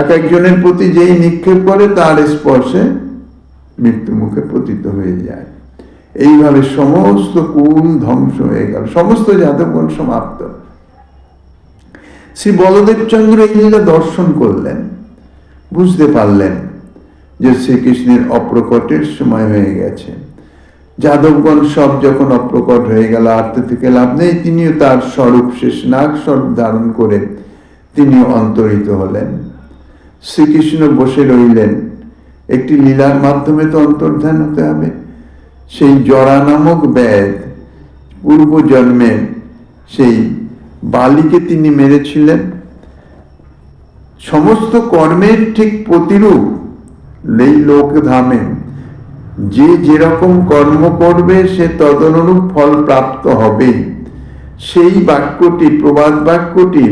এক একজনের প্রতি যেই নিক্ষেপ করে তার স্পর্শে মৃত্যু মুখে পতিত হয়ে যায়। এইভাবে সমস্ত কুল ধ্বংস হয়ে গেল, সমস্ত যাদবগণ সমাপ্ত। শ্রী বলদেব চন্দ্র এই লীলা দর্শন করলেন, বুঝতে পারলেন যে শ্রীকৃষ্ণের অপ্রকটের সময় হয়ে গেছে। যাদবগণ সব যখন অপ্রকট হয়ে গেল, আত্ম থেকে লাভ নেই, তিনিও তার স্বরূপ শেষনাগ স্বরূপ ধারণ করে তিনিও অন্তরিত হলেন। শ্রীকৃষ্ণ বসে রইলেন। একটি লীলার মাধ্যমে তো অন্তর্ধান হতে হবে। সেই জরা নামক ব্যাধ পূর্ব জন্মে সেই বালিকে তিনি মেরেছিলেন। সমস্ত কর্মের ঠিক প্রতিরূপ এই লোক ধামে যে যেরকম কর্ম করবে সে তদনুরূপ ফল প্রাপ্ত হবে। সেই বাক্যটি, প্রবাদ বাক্যটি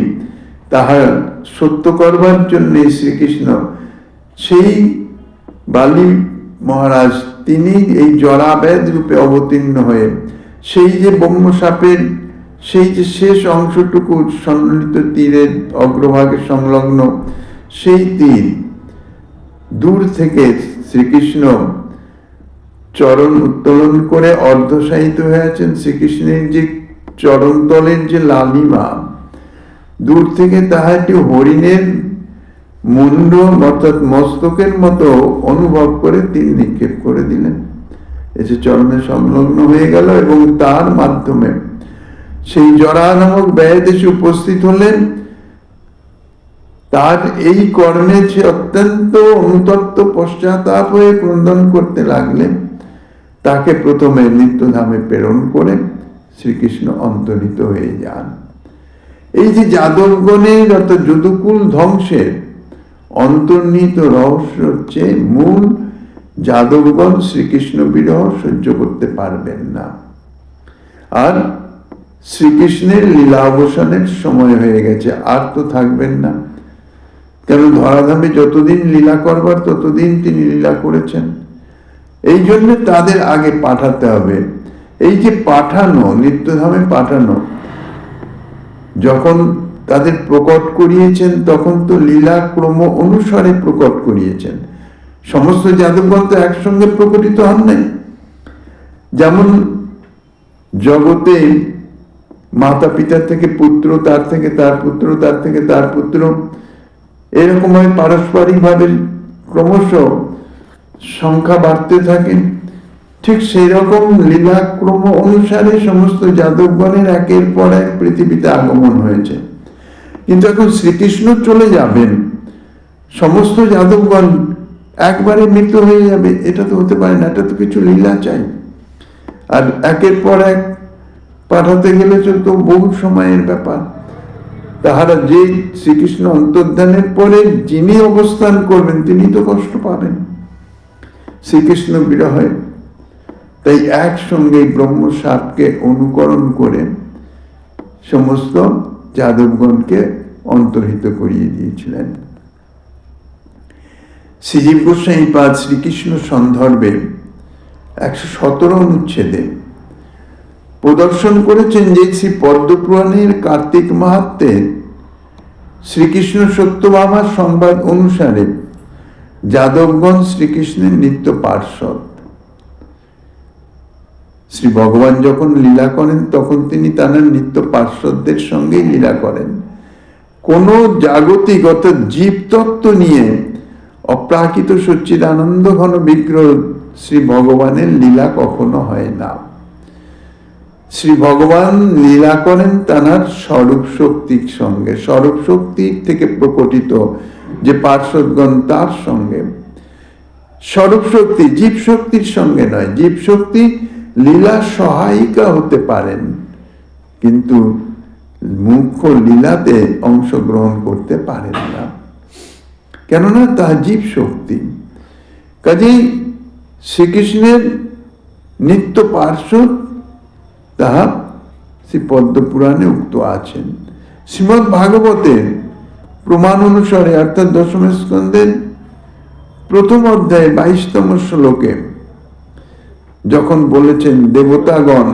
তাহার সত্য করবার জন্য শ্রীকৃষ্ণ সেই বালি মহারাজ তিনি এই জরাব্যাধ রূপে অবতীর্ণ হয়ে সেই যে ব্রহ্মসাপের সেই যে শেষ অংশটুকু সম্মিলিত তীরের অগ্রভাগে সংলগ্ন সেই তীর দূর থেকে শ্রীকৃষ্ণ চরণ উত্তোলন করে অর্ধশায়িত হয়ে আছেন। শ্রীকৃষ্ণের যে চরণতলের যে লালিমা, দূর থেকে তাহা একটি হরিণের মুন্ড অর্থাৎ মস্তকের মতো অনুভব করে তিনি নিক্ষেপ করে দিলেন, এসে চরণে সংলগ্ন হয়ে গেল এবং তার মাধ্যমে সেই জরা নামক ব্যাধ এসে উপস্থিত হলেন। তার এই কর্মে সে অত্যন্ত অনুতপ্ত পশ্চাতাপ হয়ে ক্রন্দন করতে লাগলেন। তাকে প্রথমে নিত্যধামে প্রেরণ করে শ্রীকৃষ্ণ অন্তর্হিত হয়ে যান। এই যে যাদবগণের অর্থাৎ যদুকুল ধ্বংসের অন্তর্নিহিত রহস্য হচ্ছে মূল যাদবগণ শ্রীকৃষ্ণ বিরহ সহ্য করতে পারবেন না, আর শ্রীকৃষ্ণের লীলা অবসানের সময় হয়ে গেছে, আর তো থাকবেন না। কেন ধরাধামে যতদিন লীলা করবার ততদিন তিনি লীলা করেছেন। এই জন্য তাদের আগে পাঠাতে হবে। এই যে পাঠানো, নিত্যধামে পাঠানো, যখন তাদের প্রকট করিয়েছেন তখন তো লীলা ক্রম অনুসারে প্রকট করিয়েছেন। সমস্ত যাদবগণ তো একসঙ্গে প্রকটিত হন নাই। যেমন জগতে মাতা পিতার থেকে পুত্র, তার থেকে তার পুত্র, তার থেকে তার পুত্র, এরকম হয় পারস্পরিক ভাবে ক্রমশ সংখ্যা বাড়তে থাকে। ঠিক সেই রকম লীলাক্রম অনুসারে সমস্ত যাদবগণের একের পর এক পৃথিবীতে আগমন হয়েছে। কিন্তু এখন শ্রীকৃষ্ণ চলে যাবেন, সমস্ত যাদবগণ একবারে মৃত হয়ে যাবে, এটা তো হতে পারে না। এটা তো কিছু লীলা চাই। আর একের পর এক পাঠাতে গেলে তো বহু সময়ের ব্যাপার। তাহারা যে শ্রীকৃষ্ণ অন্তর্ধানের পরে যিনি অবস্থান করবেন তিনি তো কষ্ট পাবেন শ্রীকৃষ্ণ বিরহে। তাই একসঙ্গে ব্রহ্মসাপকে অনুকরণ করে সমস্ত যাদবগণকে অন্তর্হিত করিয়ে দিয়েছিলেন। শ্রীজীব গোস্বামী পাদ শ্রীকৃষ্ণ সন্দর্ভে 117 অনুচ্ছেদে প্রদর্শন করেছেন যে শ্রী পদ্মপুরাণের কার্তিক মাহাত্ম্যে শ্রীকৃষ্ণ সত্যভামার সংবাদ অনুসারে যাদবগণ শ্রীকৃষ্ণের নিত্য পার্ষদ। শ্রী ভগবান যখন লীলা করেন তখন তিনি তার নিত্য পার্ষদদের সঙ্গেই লীলা করেন। কোন জাগতিক অর্থাৎ জীব তত্ত্ব নিয়ে অপ্রাকৃত সচ্চিদানন্দ ঘন বিগ্রহ শ্রী ভগবানের লীলা কখনো হয় না। শ্রী ভগবান লীলা করেন তাঁর স্বরূপ শক্তির সঙ্গে, স্বরূপ শক্তির থেকে প্রকটিত যে পার্শ্বদগণ তার সঙ্গে। স্বরূপ শক্তি জীব শক্তির সঙ্গে নয়, জীব শক্তি লীলা সহায়িকা হতে পারেন, কিন্তু মুখ্য লীলাতে অংশগ্রহণ করতে পারেন না, কেননা তা জীব শক্তি। কাজেই শ্রীকৃষ্ণের নিত্য পার্শ্বদ তাহা শ্রী পদ্মপুরাণে উক্ত আছেন। শ্রীমদ্ ভাগবতের প্রমাণ অনুসারে অর্থাৎ দশম স্কন্ধের প্রথম অধ্যায়ে 22তম শ্লোকে যখন বলেছেন দেবতাগণ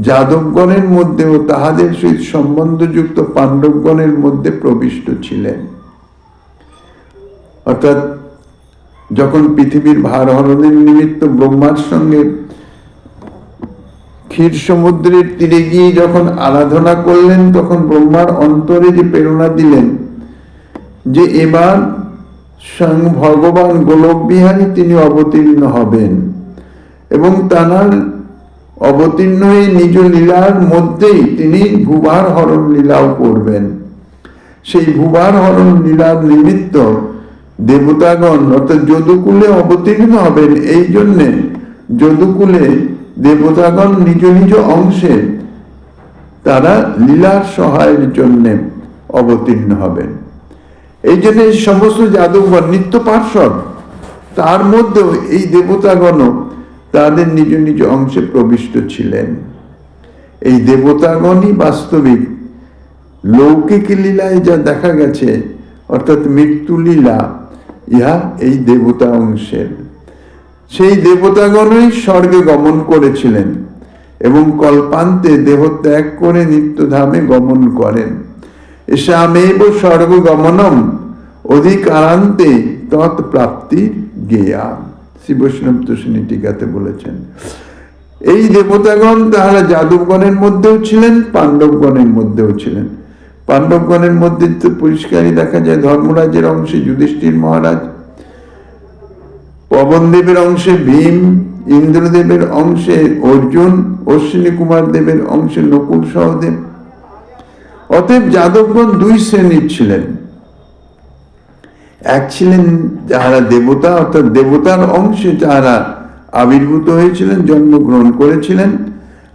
যাদবগণের মধ্যেও তাহাদের সহিত সম্বন্ধযুক্ত পাণ্ডবগণের মধ্যে প্রবিষ্ট ছিলেন, অর্থাৎ যখন পৃথিবীর ভার হরণের নিমিত্ত ব্রহ্মার সঙ্গে ক্ষীর সমুদ্রের তীরে গিয়ে যখন আরাধনা করলেন, তখন ব্রহ্মার অন্তরে যে প্রেরণা দিলেন যে এবার স্বয়ং ভগবান গোলক বিহারী তিনি অবতীর্ণ হবেন এবং তাঁর অবতীর্ণ হয়ে নিজ লীলার মধ্যেই তিনি ভূভার হরণ লীলাও করবেন। সেই ভূভার হরণ লীলার নিমিত্ত দেবতাগণ অর্থাৎ যদুকুলে অবতীর্ণ হবেন। এই জন্যে যদুকুলে দেবতাগণ নিজ নিজ অংশে তারা লীলার সহায়ের জন্য অবতীর্ণ হবেন। এই জন্য সমস্ত যাদবগণ নিত্য পার্শ্বদ, তার মধ্যেও এই দেবতাগণ তাদের নিজ নিজ অংশে প্রবিষ্ট ছিলেন। এই দেবতাগণই বাস্তবিক লৌকিক লীলায় যা দেখা গেছে অর্থাৎ মৃত্যু লীলা, ইহা এই দেবতা অংশের। সেই দেবতাগণই স্বর্গে গমন করেছিলেন এবং কল্পান্তে দেহ ত্যাগ করে নিত্যধামে গমন করেন। এসামেব স্বর্গ গমনম অধিকারান্তে তৎপ্রাপ্তি জ্ঞেয়া, শ্রী বৈষ্ণব তোষিনী টিকাতে বলেছেন। এই দেবতাগণ তাহারা যাদবগণের মধ্যেও ছিলেন, পাণ্ডবগণের মধ্যেও ছিলেন। পাণ্ডবগণের মধ্যে তো পরিষ্কারই দেখা যায় ধর্মরাজের অংশে যুধিষ্ঠির মহারাজ, পবনদেবের অংশে ভীম, ইন্দ্রদেবের অংশে অর্জুন, অশ্বিনী কুমার দেবের অংশে নকুল সহদেব। অতএব যাদবগণ দুই শ্রেণীর ছিলেন। এক ছিলেন যাহারা দেবতা অর্থাৎ দেবতার অংশে যাহারা আবির্ভূত হয়েছিলেন, জন্মগ্রহণ করেছিলেন,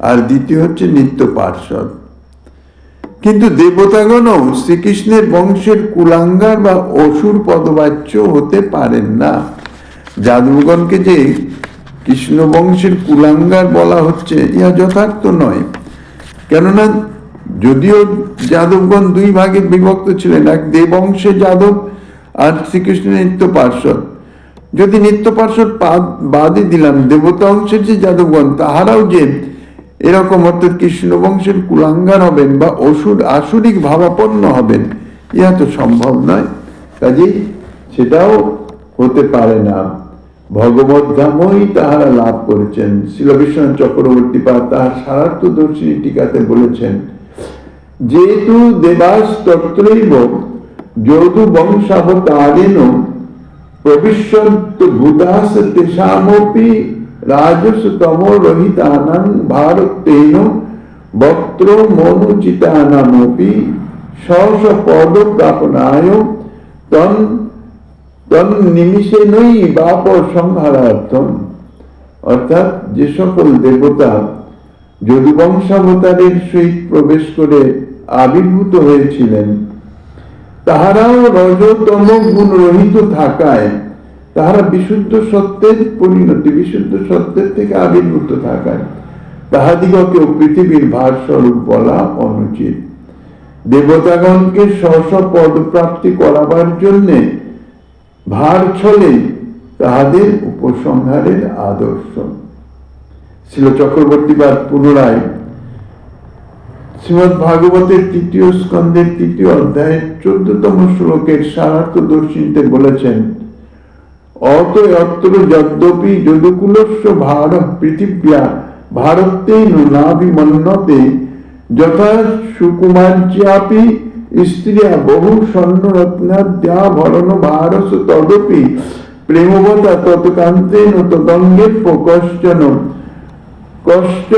আর দ্বিতীয় হচ্ছে নিত্য পার্শ্বদ। কিন্তু দেবতাগণও শ্রীকৃষ্ণের বংশের কুলাঙ্গার বা অসুর পদবাচ্য হতে পারেন না। যাদবগণকে যে কৃষ্ণ বংশের কুলাঙ্গার বলা হচ্ছে ইহা যথার্থ নয়, কেননা যদিও যাদবগণ দুই ভাগে বিভক্ত ছিলেন, এক দেব অংশে যাদব আর শ্রীকৃষ্ণের নিত্য পার্শ্বদ। যদি নিত্য পার্শ্বদ বাদই দিলাম, দেবতা অংশের যে যাদবগণ তাহারাও যে এরকম অর্থাৎ কৃষ্ণ বংশের কুলাঙ্গার হবেন বা আসুরিক ভাবাপন্ন হবেন, ইহা তো সম্ভব নয়। কাজেই সেটাও হতে পারে না। ভগবত ধামই তাহারা লাভ করেছেন। শ্রীল বিশ্বনাথ চক্রবর্তী পাদ তাহার সারার্থদর্শিনী টিকাতে বলেছেন, যেহেতু দেবাস তত্রৈব যদু বংশাবতারেণ প্রবিশ্যন্ত ভূতাস তেষামপি রাজসতম রহিতানাং ভারতেন বক্ত্র মনুচিতানামপি স্ব পদ প্রাপনায় তন নিমিষেনই বাপ সংহারার্থম। অর্থাৎ যে সকল দেবতা যদুবংশাবতারের সহিত প্রবেশ করে আবির্ভূত হয়েছিলেন, তাহারাও রজতম গুণ রহিত থাকায় তাহারা বিশুদ্ধ সত্যের পরিণতি, বিশুদ্ধ সত্যের থেকে আবির্ভূত থাকায় তাহাদিগকেও পৃথিবীর ভার স্বরূপ বলা অনুচিত। দেবতাগণকে স্ব পদ প্রাপ্তি করাবার জন্যে ভার ছলে তাহাদের উপসংহারের আদর্শ। শ্রীল চক্রবর্তী বাদ পুনরায় শ্রীমদ্ ভাগবতের তৃতীয় স্কন্ধের তৃতীয় অধ্যায়ের 14তম শ্লোকের সারার্থদর্শিনীতে বলেছেন, অতএত্র যদ্যপি যদুকুলস্য ভার পৃথিব্যা ভারতেন নাভিমন্যতে যথা সুকুমার্যাপি স্ত্রিয়া বহু স্বর্ণরত্নাদ্যা ভরণ ভারস তদপি প্রেমবতা তৎকান্তেন তদঙ্গে কশ্চন কষ্ট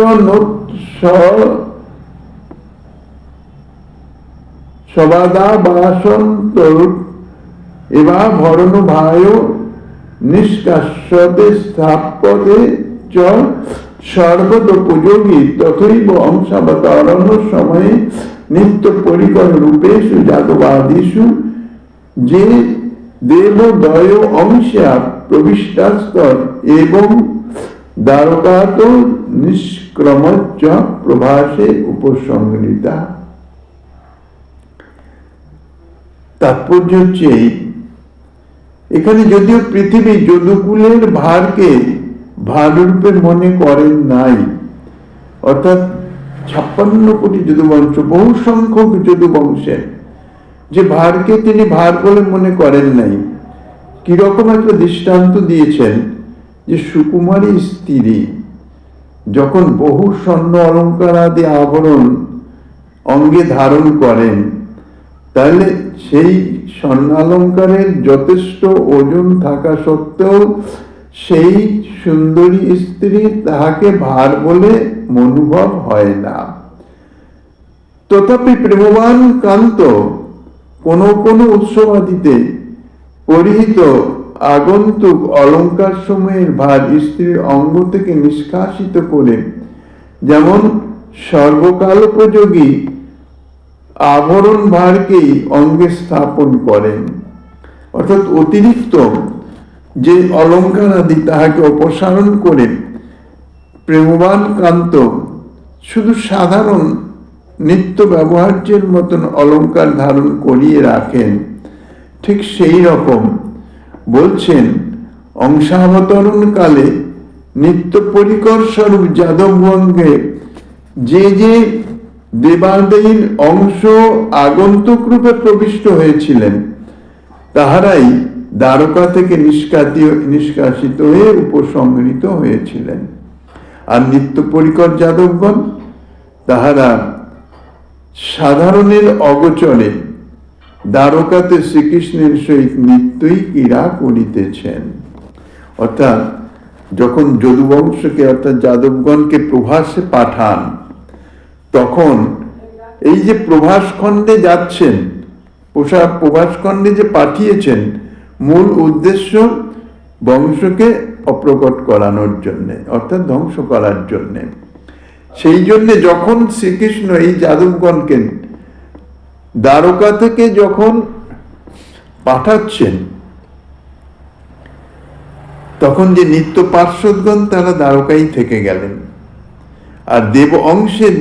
সবাদা বাসন্তর এবা ভরণ ভায় নিষ্কাশতে স্থাপদে চ সর্বতোপযোগী তথৈব অংশাবতরণ সময়ে নিত্য পরিকর রূপেষু যাদবাদিষু যে দেবদয় অংশা প্রবিষ্টাস্তর এবং দ্বারকাত নিষ্ক্রমচ্চ প্রভাসে উপসংহৃতা। তাৎপর্য হচ্ছে এখানে যদিও পৃথিবী যদুকুলের ভারকে ভাররূপে মনে করেন নাই, অর্থাৎ 56 কোটি যদুবংশ, বহু সংখ্যক যদুবংশের যে ভারকে তিনি ভার বলে মনে করেন নাই, কিরকম একটা দৃষ্টান্ত দিয়েছেন যে সুকুমারী স্ত্রী যখন বহু স্বর্ণ অলঙ্কার আদি আভরণ অঙ্গে ধারণ করেন, তাহলে সেই স্বর্ণালঙ্কারের যথেষ্ট ওজন থাকা সত্ত্বেও সেই সুন্দরী স্ত্রী তাহাকে ভার বলে অনুভব হয় না। তথাপি প্রেমবান কান্ত কোন কোন উৎসবাদিতে পরিহিত আগন্তুক অলঙ্কার সময়ের ভার স্ত্রীর অঙ্গ থেকে নিষ্কাশিত করে, যেমন সর্বকালোপযোগী আভরণ ভারকেই অঙ্গে স্থাপন করেন, অর্থাৎ অতিরিক্ত যে অলঙ্কার আদি তাহাকে অপসারণ করে প্রেমবান কান্ত শুধু সাধারণ নিত্য ব্যবহার্যের মতন অলঙ্কার ধারণ করিয়ে রাখেন। ঠিক সেই রকম বলছেন অংশাবতরণ কালে নিত্য পরিকর স্বরূপ যাদবগণকে যে যে দেবাদেবীর অংশ আগন্তুক রূপে প্রবিষ্ট হয়েছিলেন, তাহারাই দ্বারকা থেকে নিষ্কাশিত হয়ে উপসংহৃত হয়েছিলেন। আর নিত্য পরিকর যাদবগণ তাহারা সাধারণের অগোচরে দ্বারকাতে শ্রীকৃষ্ণের সহিত নিত্যই ক্রীড়া করিতেছেন। অর্থাৎ যখন যদুবংশকে অর্থাৎ যাদবগণকে প্রভাসে পাঠান, তখন এই যে প্রভাস খণ্ডে যাচ্ছেন, প্রভাস খণ্ডে যে পাঠিয়েছেন, মূল উদ্দেশ্য বংশকে অপ্রকট করানোর জন্যে, অর্থাৎ ধ্বংস করার জন্যে। সেই জন্য যখন শ্রীকৃষ্ণ এই যাদবগণকে দ্বারকা থেকে যখন পাঠাচ্ছেন, তখন যে নিত্য পার্শ্বদগণ তারা দ্বারকাই থেকে গেলেন। আর দেব অংশের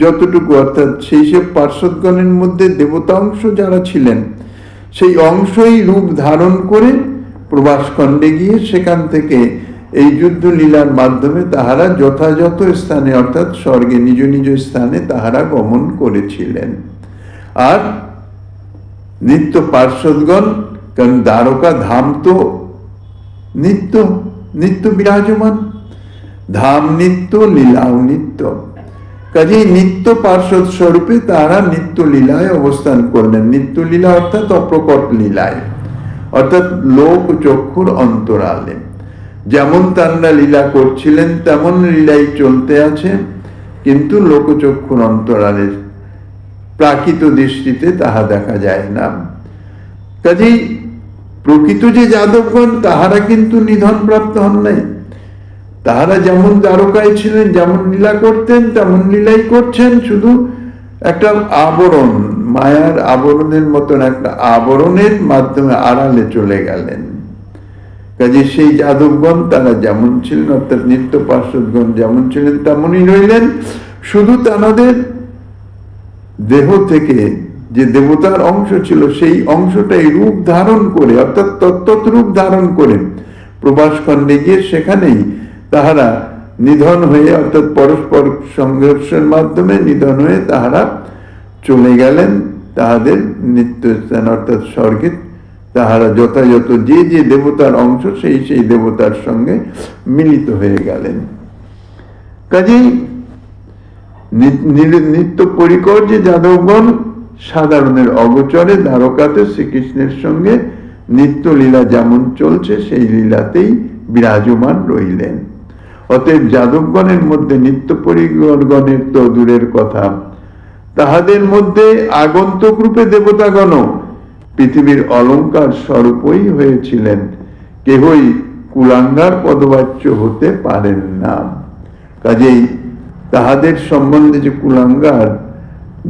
যতটুকু, অর্থাৎ সেই সব পার্শ্বদগণের মধ্যে দেবতা অংশ যারা ছিলেন, সেই অংশই রূপ ধারণ করে প্রভাসখণ্ডে গিয়ে সেখান থেকে এই যুদ্ধ লীলার মাধ্যমে তাহারা যথাযথ স্থানে, অর্থাৎ স্বর্গে নিজ নিজ স্থানে তাহারা গমন করেছিলেন। আর নিত্য পার্শ্বদগণ, কারণ দ্বারকা ধাম তো নিত্য নিত্য বিরাজমান, ধাম নিত্য, লীলাও নিত্য, কাজেই নিত্য পার্শ্বদ স্বরূপে তারা নিত্য লীলায় অবস্থান করলেন। নিত্য লীলা অর্থাৎ অপ্রকট লীলায়, অর্থাৎ লোক চক্ষুর অন্তরালে যেমন তারা লীলা করছিলেন তেমন লীলাই চলতে আছে, কিন্তু লোকচক্ষুর অন্তরালের প্রাকৃত দৃষ্টিতে তাহা দেখা যায় না। কাজেই প্রকৃত যে যাদবগণ তাহারা কিন্তু নিধন প্রাপ্ত হন নাই। তাহারা যেমন দ্বারকায় ছিলেন, যেমন লীলা করতেন তেমন লীলাই করছেন, শুধু একটা আবরণ, মায়ার আবরণের মতন একটা আবরণের মাধ্যমে আড়ালে চলে গেলেন। কাজে সেই যাদবগণ তারা যেমন ছিলেন, অর্থাৎ নিত্য পার্শ্বদগণ যেমন ছিলেন তেমনই রইলেন। শুধু তাদের দেহ থেকে যে দেবতার অংশ ছিল, সেই অংশটাই রূপ ধারণ করে, অর্থাৎ তত্ত্ব রূপ ধারণ করে প্রভাসখণ্ডে গিয়ে সেখানেই তাহারা নিধন হয়ে, অর্থাৎ পরস্পর সংঘর্ষের মাধ্যমে নিধন হয়ে তাহারা চলে গেলেন তাহাদের নিত্য স্থান, অর্থাৎ স্বর্গে। তাহারা যথাযথ যে যে দেবতার অংশ, সেই সেই দেবতার সঙ্গে মিলিত হয়ে গেলেন। কাজেই নিত্য পরিকর যে যাদবগণ সাধারণের অগোচরে দ্বারকাতে শ্রীকৃষ্ণের সঙ্গে নিত্য লীলা যেমন চলছে সেই লীলাতেই বিরাজমান রইলেন। অতএব যাদবগণের মধ্যে নিত্য পরিগণের তো দূরের কথা, তাহাদের মধ্যে আগন্তুক রূপে দেবতাগণ পৃথিবীর অলঙ্কার স্বরূপই হয়েছিলেন, কেহই কুলাঙ্গার পদবাচ্য হতে পারেন না। কাজেই তাহাদের সম্বন্ধে যে কুলাঙ্গার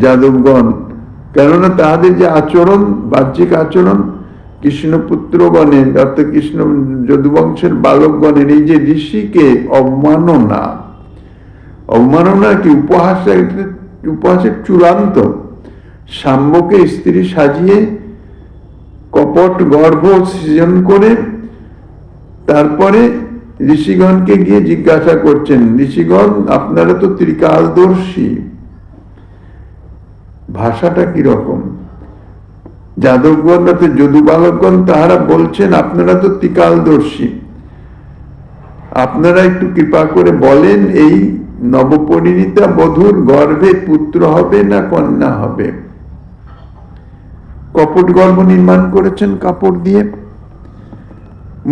যাদবগণ, কেননা তাহাদের যে আচরণ, বাহ্যিক আচরণ, কৃষ্ণপুত্রগণের অর্থাৎ কৃষ্ণ যদুবংশের বালকগণের এই যে ঋষিকে অবমাননা কি উপহাসের চূড়ান্ত, শাম্বকে স্ত্রী সাজিয়ে কপট গর্ভ সৃজন করে তারপরে ঋষিগণকে গিয়ে জিজ্ঞাসা করছেন, ঋষিগণ আপনারা তো ত্রিকালদর্শী, ভাষাটা কিরকম? যাদবগণ অর্থাৎ যদু বালকগণ তাহারা বলছেন আপনারা তো ত্রিকালদর্শী, আপনারা একটু কৃপা করে বলেন এই নবপরিণীতা বধূর গর্ভে পুত্র হবে না কন্যা হবে? কপট গর্ভ নির্মাণ করেছেন কাপড় দিয়ে,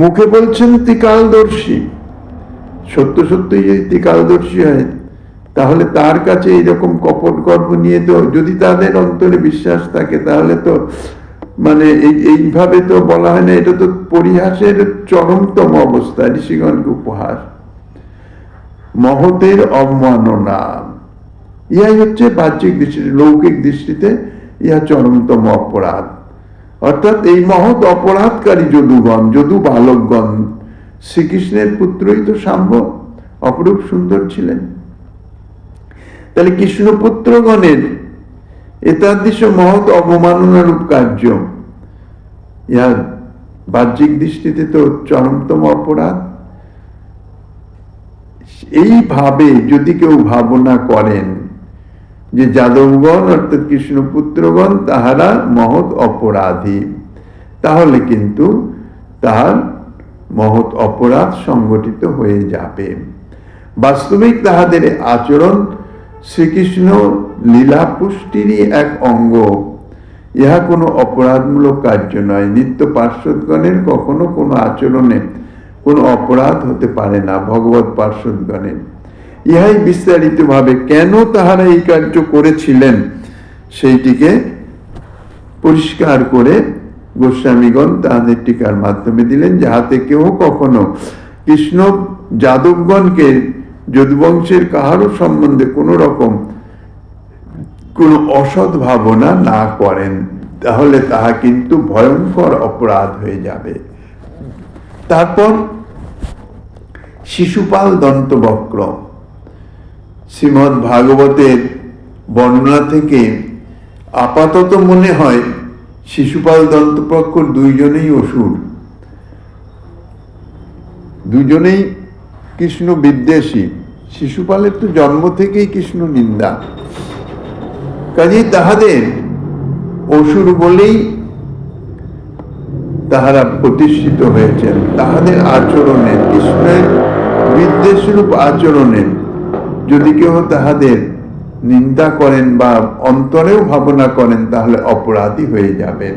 মুখে বলছেন ত্রিকালদর্শী। সত্য সত্যই যদি ত্রিকালদর্শী হয় তাহলে তার কাছে এইরকম কপট গর্ভ নিয়ে, তো যদি তাদের অন্তরে বিশ্বাস থাকে তাহলে তো মানে এইভাবে তো বলা হয় না, এটা তো পরিহাসের চরমতম অবস্থা, ঋষিগণকে উপহাস, মহতের অবমাননা। ইহাই হচ্ছে বাহ্যিক দৃষ্টিতে, লৌকিক দৃষ্টিতে ইহা চরমতম অপরাধ। অর্থাৎ এই মহৎ অপরাধকারী যদুগণ, যদু বালকগণ, শ্রীকৃষ্ণের পুত্রই তো শাম্ব, অপরূপ সুন্দর ছিলেন। তাহলে কৃষ্ণপুত্রগণের এতাদৃশ মহৎ অবমাননারূপ কার্য, ইহা বাহ্যিক দৃষ্টিতে তো চরমতম অপরাধ। এইভাবে যদি কেউ ভাবনা করেন যে যাদবগণ অর্থাৎ কৃষ্ণপুত্রগণ তাহারা মহৎ অপরাধী, তাহলে কিন্তু তাহার মহৎ অপরাধ সংগঠিত হয়ে যাবে। বাস্তবিক তাহাদের আচরণ শ্রীকৃষ্ণ লীলা পুষ্টিরই এক অঙ্গ, ইহা কোনো অপরাধমূলক কার্য নয়। নিত্য পার্শ্বদগণের কখনো কোনো আচরণে কোনো অপরাধ হতে পারে না ভগবৎ পার্শ্বদগণের। ইহাই বিস্তারিত ভাবে কেন তাহারা এই কার্য করেছিলেন সেইটিকে পরিষ্কার করে গোস্বামীগণ তাহাদের টিকার মাধ্যমে দিলেন, যাহাতে কেউ কখনো কৃষ্ণ যাদবগণকে যদুবংশের কাহারও সম্বন্ধে কোন রকম কোন অসৎ ভাবনা না করেন, তাহলে তাহা কিন্তু ভয়ঙ্কর অপরাধ হয়ে যাবে। তারপর শিশুপাল দন্তবক্র, শ্রীমদ্ ভাগবতের বর্ণনা থেকে আপাতত মনে হয় শিশুপাল দন্তবক্র দুইজনেই অসুর, দুজনেই কৃষ্ণ বিদ্বেষী। শিশুপালের তো জন্ম থেকেই কৃষ্ণ নিন্দা, কাজেই তাহাদের অসুর বলেই তাহারা প্রতিষ্ঠিত হয়েছেন। তাহাদের আচরণে, কৃষ্ণের বিদ্বেষরূপ আচরণে যদি কেউ তাহাদের নিন্দা করেন বা অন্তরেও ভাবনা করেন তাহলে অপরাধী হয়ে যাবেন।